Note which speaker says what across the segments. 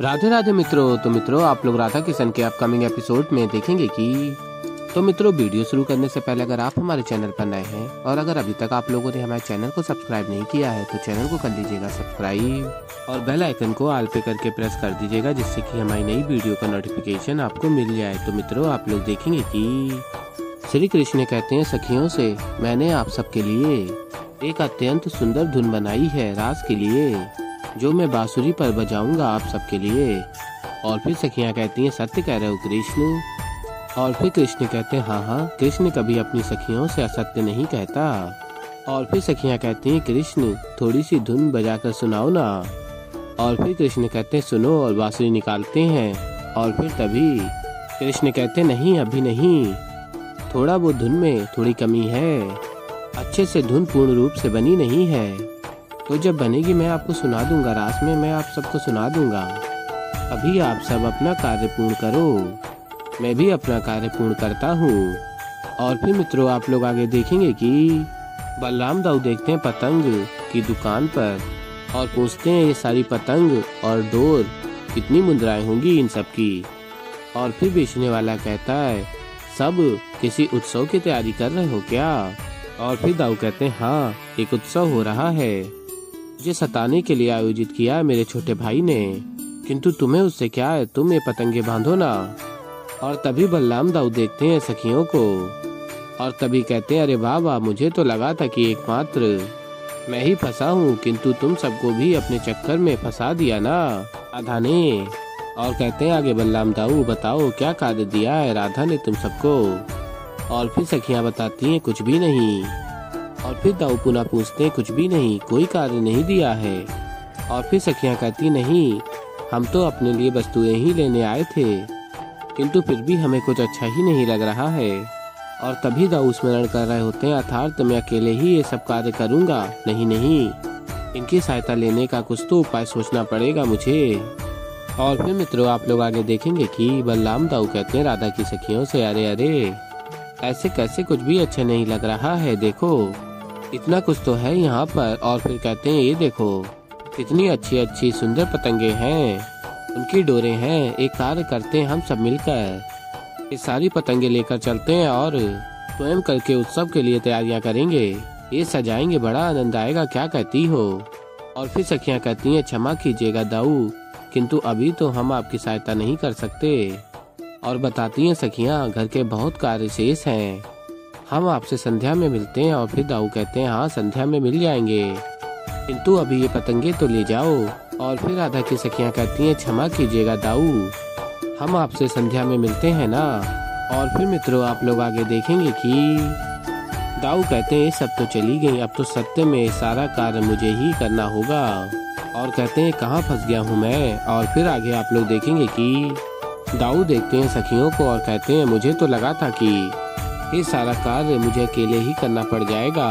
Speaker 1: राधे राधे मित्रों। तो मित्रों, आप लोग राधा किशन के अपकमिंग एपिसोड में देखेंगे कि मित्रों, वीडियो शुरू करने से पहले अगर आप हमारे चैनल पर नए हैं और अगर अभी तक आप लोगों ने हमारे चैनल को सब्सक्राइब नहीं किया है तो चैनल को कर लीजिएगा सब्सक्राइब और बेल आइकन को ऑल पे करके प्रेस कर दीजिएगा, जिससे कि हमारी नई वीडियो का नोटिफिकेशन आपको मिल जाए। तो मित्रों, आप लोग देखेंगे कि श्री कृष्ण कहते हैं सखियों से, मैंने आप सबके लिए एक अत्यंत सुंदर धुन बनाई है रास के लिए, जो मैं बांसुरी पर बजाऊंगा आप सबके लिए। और फिर सखियां कहती हैं, सत्य कह रहे हो कृष्ण। और फिर कृष्ण कहते हैं, हाँ हाँ, कृष्ण कभी अपनी सखियों से असत्य नहीं कहता। और फिर सखियां कहती हैं, कृष्ण थोड़ी सी धुन बजाकर सुनाओ ना। और फिर कृष्ण कहते हैं, सुनो, और बांसुरी निकालते हैं। और फिर तभी कृष्ण कहते, नहीं अभी नहीं, थोड़ा वो धुन में थोड़ी कमी है, अच्छे से धुन पूर्ण रूप से बनी नहीं है, तो जब बनेगी मैं आपको सुना दूंगा, रास में मैं आप सबको सुना दूंगा। अभी आप सब अपना कार्य पूर्ण करो, मैं भी अपना कार्य पूर्ण करता हूँ। और फिर मित्रों, आप लोग आगे देखेंगे कि बलराम दाऊ देखते हैं पतंग की दुकान पर और पूछते हैं, ये सारी पतंग और डोर कितनी मुद्राएं होंगी इन सब की। और फिर बेचने वाला कहता है, सब किसी उत्सव की तैयारी कर रहे हो क्या? और फिर दाऊ कहते हैं, हाँ, एक उत्सव हो रहा है, मुझे सताने के लिए आयोजित किया है मेरे छोटे भाई ने, किंतु तुम्हें उससे क्या है, तुम ये पतंगे बांधो ना। और तभी बलराम दाऊ देखते हैं सखियों को और तभी कहते हैं, अरे वाह वाह, मुझे तो लगा था कि एकमात्र मैं ही फंसा हूँ, किंतु तुम सबको भी अपने चक्कर में फंसा दिया ना राधा ने। और कहते हैं आगे बलराम दाऊ, बताओ क्या कार्य दिया है राधा ने तुम सबको? और फिर सखियां बताती हैं, कुछ भी नहीं। और फिर दाऊ पुनः पूछते हैं, कुछ भी नहीं, कोई कार्य नहीं दिया है। और फिर सखियां कहती, नहीं, हम तो अपने लिए वस्तुएं ही लेने आए थे, किंतु फिर भी हमें कुछ अच्छा ही नहीं लग रहा है। और तभी दाऊ स्मरण कर रहे होते हैं, अर्थात मैं अकेले ही ये सब कार्य करूंगा, नहीं नहीं, इनकी सहायता लेने का कुछ तो उपाय सोचना पड़ेगा मुझे। और फिर मित्रों, आप लोग आगे देखेंगे कि बलराम दाऊ कहते हैं राधा की सखियों से, अरे अरे, ऐसे कैसे, कुछ भी अच्छा नहीं लग रहा है, देखो इतना कुछ तो है यहाँ पर। और फिर कहते हैं, ये देखो कितनी अच्छी अच्छी सुंदर पतंगे हैं, उनकी डोरे हैं, एक कार्य करते हैं हम सब मिलकर, ये सारी पतंगे लेकर चलते हैं और स्वयं करके उत्सव के लिए तैयारियां करेंगे, ये सजाएंगे, बड़ा आनंद आएगा, क्या कहती हो? और फिर सखियां कहती हैं, क्षमा कीजिएगा दाऊ, किंतु अभी तो हम आपकी सहायता नहीं कर सकते। और बताती हैं सखियां, घर के बहुत कार्य शेष हैं, हम आपसे संध्या में मिलते हैं। और फिर दाऊ कहते हैं, हाँ, संध्या में मिल जाएंगे, किंतु अभी ये पतंगे तो ले जाओ। और फिर राधा की सखियां कहती हैं, क्षमा कीजिएगा दाऊ, हम आपसे संध्या में मिलते हैं ना। और फिर मित्रों, आप लोग आगे देखेंगे कि दाऊ कहते हैं, सब तो चली गई, अब तो सत्य में सारा कार्य मुझे ही करना होगा। और कहते हैं, कहाँ फंस गया हूँ मैं। और फिर आगे आप लोग देखेंगे कि दाऊ देखते हैं सखियों को और कहते हैं, मुझे तो लगा था कि ये सारा कार्य मुझे अकेले ही करना पड़ जाएगा,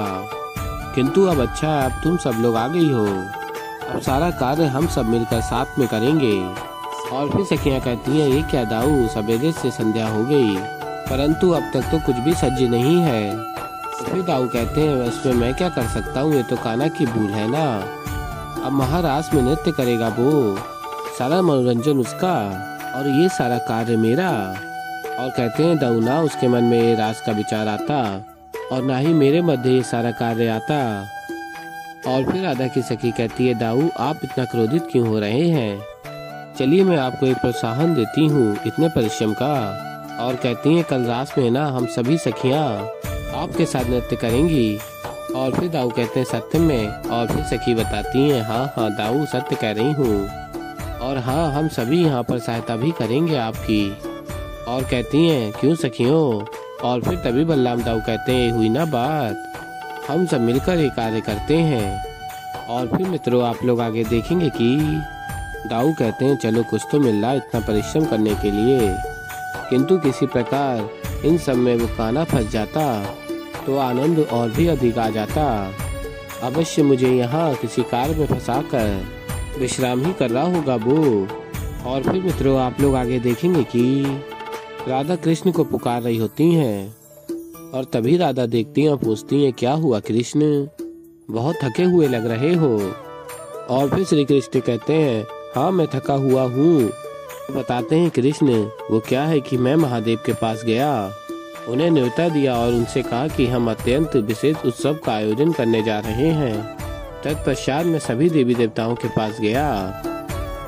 Speaker 1: किंतु अब अच्छा है, अब तुम सब लोग आ गई हो, अब सारा कार्य हम सब मिलकर साथ में करेंगे। और फिर सखियां कहती हैं, ये क्या दाऊ, सवेरे से संध्या हो गई, परंतु अब तक तो कुछ भी सज्ज नहीं है। फिर दाऊ कहते हैं, इसमें मैं क्या कर सकता हूँ, ये तो कान्हा की भूल है ना, अब महारास में नृत्य करेगा वो, सारा मनोरंजन उसका और ये सारा कार्य मेरा। और कहते हैं, दाऊ ना उसके मन में ये रास का विचार आता और ना ही मेरे मध्य ये सारा कार्य आता। और फिर राधा की सखी कहती है, दाऊ आप इतना क्रोधित क्यों हो रहे हैं, चलिए मैं आपको एक प्रोत्साहन देती हूँ इतने परिश्रम का। और कहती हैं, कल रास में ना हम सभी सखियाँ आपके साथ नृत्य करेंगी। और फिर दाऊ कहते हैं, सत्य में? और फिर सखी बताती हैं, हाँ हाँ दाऊ, सत्य कह रही हूँ, और हाँ, हम सभी यहाँ पर सहायता भी करेंगे आपकी। और कहती हैं, क्यों सखियों? और फिर तभी बलराम दाऊ कहते हैं, हुई ना बात, हम सब मिलकर ये कार्य करते हैं। और फिर मित्रों, आप लोग आगे देखेंगे कि दाऊ कहते हैं, चलो कुछ तो मिल रहा इतना परिश्रम करने के लिए, किंतु किसी प्रकार इन सब में वो कान्हा फंस जाता तो आनंद और भी अधिक आ जाता, अवश्य मुझे यहाँ किसी कार्य में फंसाकर विश्राम ही कर रहा होगा वो। और फिर मित्रों, आप लोग आगे देखेंगे कि राधा कृष्ण को पुकार रही होती हैं और तभी राधा देखती हैं और पूछती हैं, क्या हुआ कृष्ण, बहुत थके हुए लग रहे हो। और फिर श्री कृष्ण कहते हैं, हाँ मैं थका हुआ हूँ। बताते हैं कृष्ण। वो क्या है कि मैं महादेव के पास गया, उन्हें न्योता दिया और उनसे कहा कि हम अत्यंत विशेष उत्सव का आयोजन करने जा रहे हैं। तत्पश्चात मैं सभी देवी देवताओं के पास गया,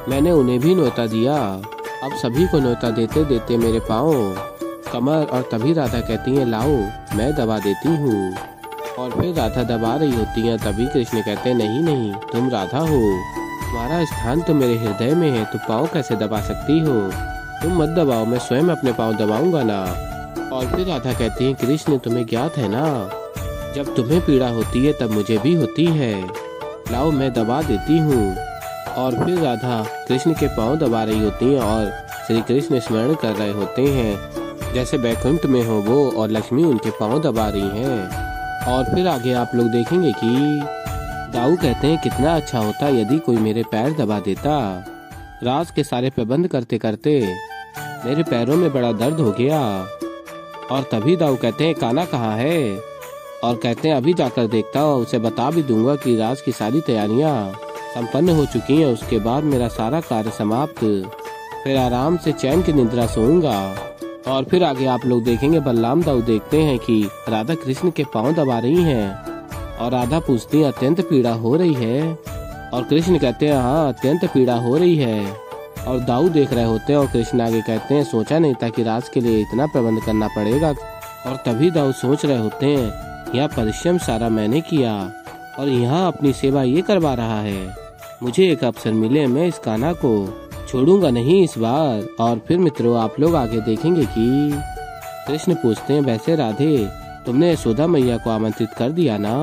Speaker 1: मैंने उन्हें भी न्योता दिया। अब सभी को न्योता देते देते मेरे पाँव, कमर और तभी राधा कहती है लाओ मैं दबा देती हूँ। और फिर राधा दबा रही होती है, तभी कृष्ण कहते हैं नहीं नहीं तुम राधा हो, तुम्हारा स्थान तो मेरे हृदय में है, तो पाँव कैसे दबा सकती हो, तुम मत दबाओ, मैं स्वयं अपने पाँव दबाऊंगा ना। और फिर राधा कहती है कृष्ण तुम्हें ज्ञात है ना, जब तुम्हें पीड़ा होती है तब मुझे भी होती है, लाओ मैं दबा देती हूँ। और फिर राधा कृष्ण के पाँव दबा रही होती हैं और श्री कृष्ण स्मरण कर रहे होते हैं जैसे बैकुंठ में हो वो, और लक्ष्मी उनके पाँव दबा रही हैं। और फिर आगे आप लोग देखेंगे कि दाऊ कहते हैं कितना अच्छा होता यदि कोई मेरे पैर दबा देता। राज के सारे प्रबंध करते करते मेरे पैरों में बड़ा दर्द हो गया। और तभी दाऊ कहते हैं कान्हा कहाँ है, और कहते हैं अभी जाकर देखता हूँ, उसे बता भी दूंगा कि राज की सारी तैयारियाँ संपन्न हो चुकी हैं, उसके बाद मेरा सारा कार्य समाप्त, फिर आराम से चैन की निद्रा सोऊंगा। और फिर आगे आप लोग देखेंगे बलराम दाऊ देखते हैं कि राधा कृष्ण के पाँव दबा रही हैं और राधा पूछती है अत्यंत पीड़ा हो रही है, और कृष्ण कहते हैं हाँ अत्यंत पीड़ा हो रही है। और दाऊ देख रहे होते हैं और कृष्ण आगे कहते हैं सोचा नहीं था कि राज के लिए इतना प्रबंध करना पड़ेगा। और तभी दाऊ सोच रहे होते हैं यह परिश्रम सारा मैंने किया और यहाँ अपनी सेवा ये करवा रहा है, मुझे एक अवसर मिले, मैं इस कान्हा को छोड़ूंगा नहीं इस बार। और फिर मित्रों आप लोग आगे देखेंगे कि कृष्ण पूछते हैं वैसे राधे तुमने यशोदा मैया को आमंत्रित कर दिया ना,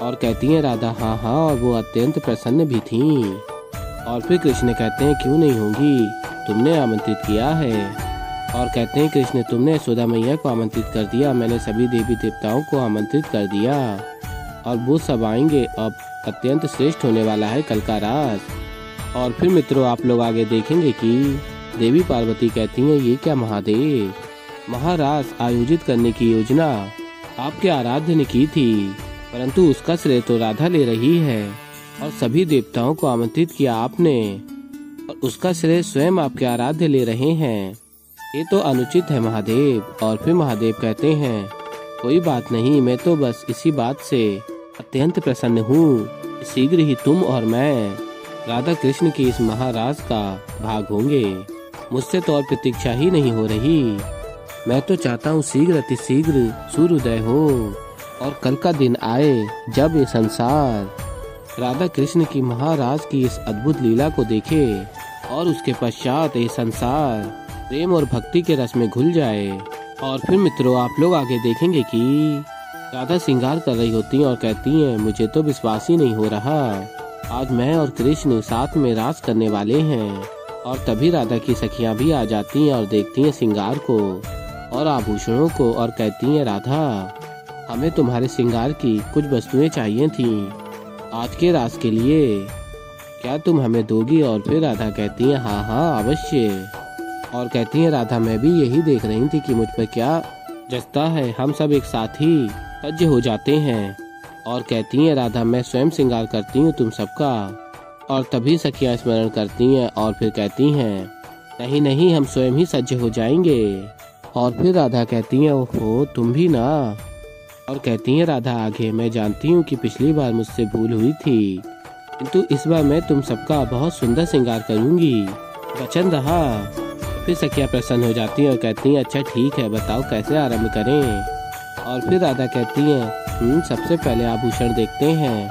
Speaker 1: और कहती हैं राधा हाँ हाँ, और वो अत्यंत प्रसन्न भी थीं। और फिर कृष्ण कहते हैं क्यों नहीं होंगी, तुमने आमंत्रित किया है। और कहते हैं कृष्ण तुमने यशोदा मैया को आमंत्रित कर दिया, मैंने सभी देवी देवताओं को आमंत्रित कर दिया और वो सब आएंगे, अब अत्यंत श्रेष्ठ होने वाला है कल का रात। और फिर मित्रों आप लोग आगे देखेंगे कि देवी पार्वती कहती हैं ये क्या महादेव, महाराज आयोजित करने की योजना आपके आराध्य ने की थी, परंतु उसका श्रेय तो राधा ले रही है, और सभी देवताओं को आमंत्रित किया आपने और उसका श्रेय स्वयं आपके आराध्य ले रहे हैं, ये तो अनुचित है महादेव। और फिर महादेव कहते हैं कोई बात नहीं, मैं तो बस इसी बात से अत्यंत प्रसन्न हूँ, शीघ्र ही तुम और मैं राधा कृष्ण की इस महाराज का भाग होंगे, मुझसे तो और प्रतीक्षा ही नहीं हो रही, मैं तो चाहता हूँ शीघ्र अतिशीघ्र सूर्योदय हो और कल का दिन आए जब ये संसार राधा कृष्ण की महाराज की इस अद्भुत लीला को देखे और उसके पश्चात ये संसार प्रेम और भक्ति के रस में घुल जाए। और फिर मित्रों आप लोग आगे देखेंगे कि राधा श्रृंगार कर रही होती हैं और कहती हैं मुझे तो विश्वास ही नहीं हो रहा, आज मैं और कृष्ण साथ में रास करने वाले हैं। और तभी राधा की सखियां भी आ जाती हैं और देखती हैं श्रृंगार को और आभूषणों को और कहती हैं राधा हमें तुम्हारे श्रृंगार की कुछ वस्तुएं चाहिए थीं आज के रास के लिए, क्या तुम हमें दोगी। और फिर राधा कहती हैं हाँ हाँ अवश्य। और कहती हैं राधा मैं भी यही देख रही थी कि मुझ पर क्या जचता है, हम सब एक साथ ही सज्ज हो जाते हैं। और कहती हैं राधा मैं स्वयं श्रृंगार करती हूँ तुम सबका। और तभी सखियां स्मरण करती हैं और फिर कहती हैं नहीं नहीं हम स्वयं ही सज्ज हो जाएंगे। और फिर राधा कहती हैं ओहो तुम भी ना। और कहती हैं राधा आगे मैं जानती हूँ कि पिछली बार मुझसे भूल हुई थी, किंतु इस बार मैं तुम सबका बहुत सुंदर श्रृंगार करूँगी, वचन रहा। फिर सखियां प्रसन्न हो जाती हैं और कहती हैं अच्छा ठीक है बताओ कैसे आरंभ करें। और फिर राधा कहती हैं सबसे पहले आभूषण देखते हैं।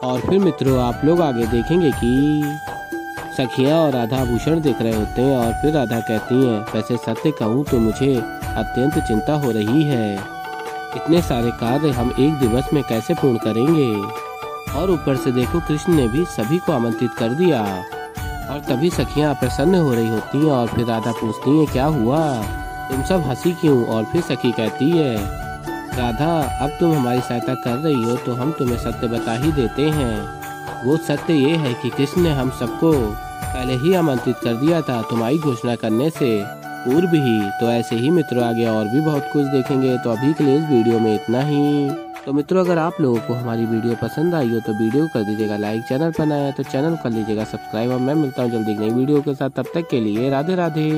Speaker 1: और फिर मित्रों आप लोग आगे देखेंगे कि सखियां और राधा आभूषण देख रहे होते हैं। और फिर राधा कहती हैं वैसे सत्य कहूँ तो मुझे अत्यंत चिंता हो रही है, इतने सारे कार्य हम एक दिवस में कैसे पूर्ण करेंगे। और ऊपर से देखो कृष्ण ने भी सभी को आमंत्रित कर दिया। और तभी सखियां प्रसन्न हो रही होती हैं। और फिर राधा पूछती हैं क्या हुआ, तुम सब हंसी क्यों। और फिर सखी कहती है राधा अब तुम हमारी सहायता कर रही हो तो हम तुम्हें सत्य बता ही देते हैं। वो सत्य ये है कि कृष्ण ने हम सबको पहले ही आमंत्रित कर दिया था तुम्हारी घोषणा करने से पूर्व ही। तो ऐसे ही मित्रों आगे और भी बहुत कुछ देखेंगे, तो अभी के लिए इस वीडियो में इतना ही। तो मित्रों अगर आप लोगों को हमारी वीडियो पसंद आई हो तो वीडियो कर दीजिएगा लाइक, चैनल पर नया है तो चैनल कर लीजिएगा सब्सक्राइब और मैं मिलता हूँ जल्दी एक नई वीडियो के साथ। तब तक के लिए राधे राधे।